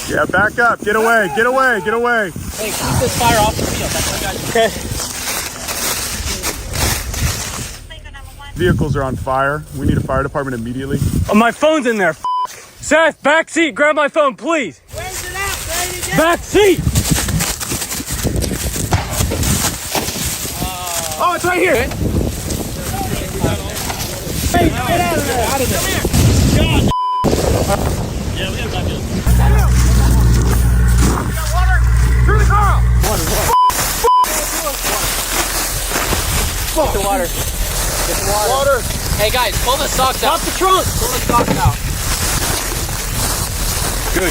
Yeah, back up. Get away. Get away. Get away. Hey, keep this fire off the field. That's what I got you. Okay. Vehicles are on fire. We need a fire department immediately. Oh, my phone's in there. Seth, back seat. Grab my phone, please. Where's it at? Ready to go? Back seat. Oh, it's right here. Hey, get out of there. Out of there. Come here. Yeah, we have that deal. We got water. Through the car. Water. Get the water. Get the water. Hey guys, pull the socks out. Stop the trunk. Pull the socks out. Good.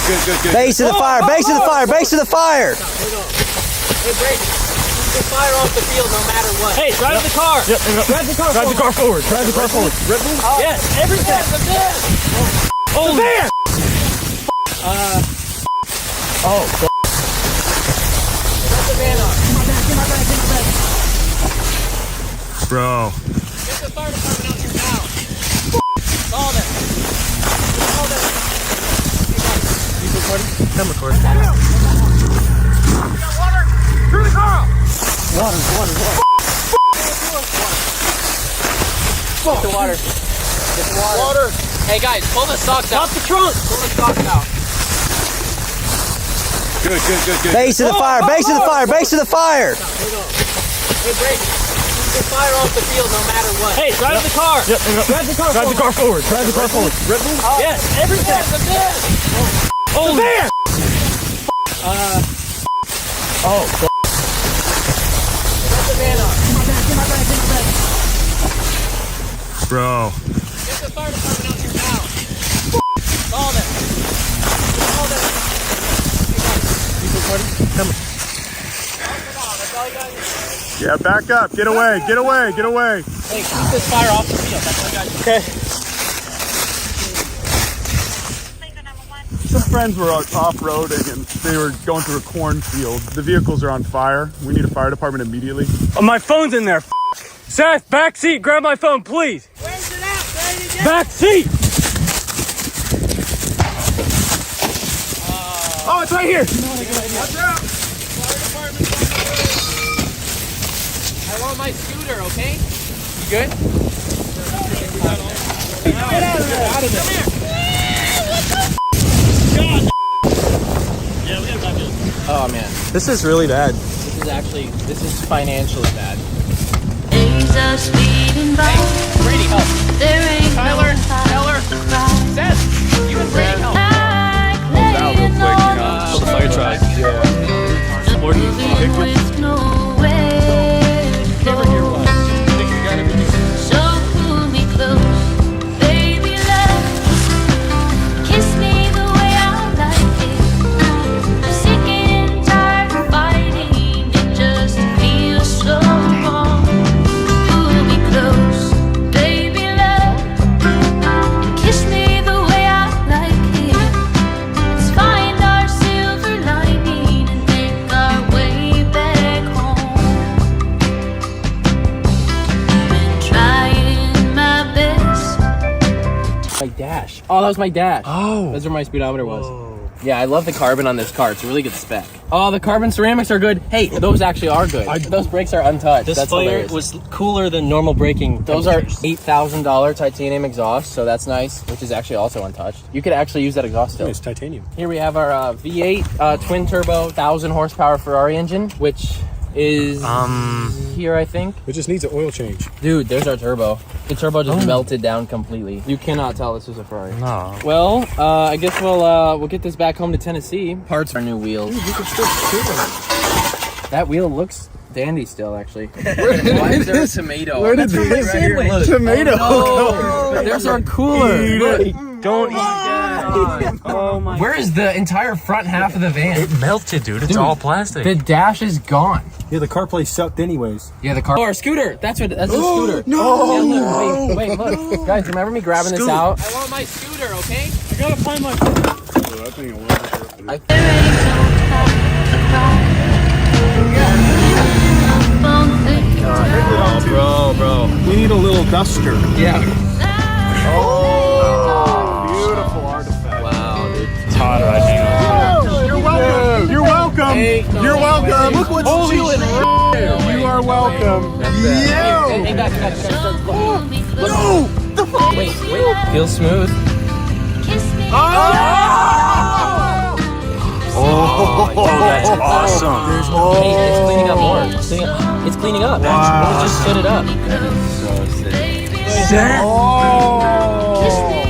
Base of the fire, base of the fire, base of the fire. Hey Brady, keep the fire off the field no matter what. Hey, drive the car. Yep. Drive the car Drive the car forward. Drive the car forward. Red Bull? Yes, everything. The van. Oh, the van. Oh. Put the van on. Get my bag. Bro. Get the fire department out here now. Call them. Call them. I'm recording. We got water. Through the car. Water. Get the water. Get the water. Hey guys, pull the socks out. Stop the trunk. Pull the socks out. Good. Base of the fire, base of the fire, base of the fire. Hey Brady, keep the fire off the field no matter what. Hey, drive the car. Yep. Drive the car forward. Drive the car forward. Red Bull? Yes, everything. The van. Oh, the van. Oh. Put the van on. Get my bag. Bro. Get the fire department out here now. Call them. Call them. That's all you got. Yeah, back up. Get away. Get away. Get away. Hey, keep this fire off the field. That's what I got you. Okay. Some friends were off-roading and they were going through a cornfield. The vehicles are on fire. We need a fire department immediately. Oh, my phone's in there. Seth, back seat. Grab my phone, please. Where's it at? Ready to go? Back seat. Oh, it's right here. Watch out. Fire department's on the way. I want my scooter, okay? You good? Get out of there. Out of there. Come here. Yeah, we have that deal. Oh man, This is really bad. this is financially bad. Days are speeding by. Brady, help. There ain't Tyler, no time Teller, to cry. Seth, you and Brady help. Like laying on the fire truck. the building with nowhere to go. So pull me close, baby love. Kiss me the way I like it. I'm sick and tired of fighting. It just feels so wrong. Pull me close, baby love. Kiss me the way I like it. Let's find our silver lining and make our way back home. Been trying my best. My dash. Oh, that was my dash. Oh. That's where my speedometer was. Yeah, I love the carbon on this car. It's a really good spec. Oh, the carbon ceramics are good. Hey, those actually are good. Those brakes are untouched. This That's fire hilarious. was cooler than normal braking. Those are $8,000 titanium exhaust, so that's nice, which is actually also untouched. You could actually use that exhaust still. It's titanium. Here we have our V8 twin turbo 1,000 horsepower Ferrari engine, which is here, I think. It just needs an oil change. Dude, there's our turbo. The turbo just melted down completely. You cannot tell this is a Ferrari. No. Well, I guess we'll get this back home to Tennessee. Parts are new wheels. You can still tune it. That wheel looks dandy still, actually. Why is there a tomato? Where did the sandwich. tomato Oh, there's our cooler. Look. Don't eat that. Oh my. Where is the entire front half of the van? It melted, dude. It's all plastic. The dash is gone. Yeah, the CarPlay sucked anyways. Yeah, the car. Oh, our scooter. That's a scooter. No. Yeah, look, wait, look. Guys, remember me grabbing this out? I want my scooter, okay? I gotta find my. There ain't no time to cry. Oh, bro. We need a little duster. Yeah. Oh, beautiful artifact. Wow, dude. It's hot Look what's chilling. You are welcome. Hey, back. No! The fuck? Wait. Feels smooth. Kiss me. Oh, that's awesome. Hey, it's cleaning up more. It's cleaning up. Wow. Just stood it up. Baby, Oh! kiss me